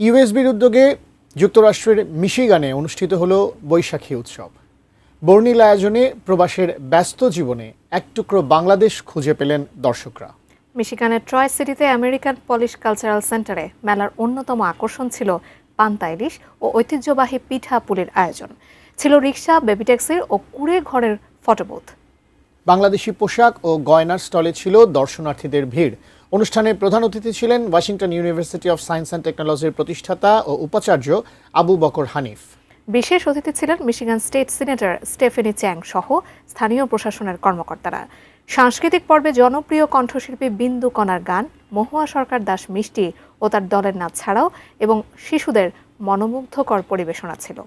ইউএসবির উদ্যোগে যুক্তরাষ্ট্রের মিশিগানে অনুষ্ঠিত হলো বৈশাখী উৎসব। বর্ণিল আয়োজনে প্রবাসের ব্যস্ত জীবনে এক টুকরো বাংলাদেশ খুঁজে পেলেন দর্শকরা। মিশিগানের ট্রয় সিটিতে আমেরিকান পলিশ কালচারাল সেন্টারে মেলার অন্যতম আকর্ষণ ছিল পান্তা ইলিশ ও ঐতিহ্যবাহী পিঠা পুলির আয়োজন। ছিল রিক্সা, বেবি ট্যাক্সি ও কুড়ে ঘরের ফটোবুথ। বাংলাদেশি পোশাক ও গয়নার স্টলে ছিল দর্শনার্থীদের ভিড়। অনুষ্ঠানে প্রধান অতিথি ছিলেন Washington university of science and টেকনোলজির প্রতিষ্ঠাতা ও উপাচার্য আবু বকর হানিফ। বিশেষ অতিথি ছিলেন মিশিগান স্টেট সিনেটর স্টেফেনি চ্যাং সহ স্থানীয় প্রশাসনের কর্মকর্তারা। সাংস্কৃতিক পর্বে জনপ্রিয় কণ্ঠশিল্পী বিন্দু কণার গান, মহুয়া সরকার দাস মিষ্টি ও তার দলের নাচ ছাড়াও এবং শিশুদের মনোমুগ্ধকর পরিবেশনা ছিল।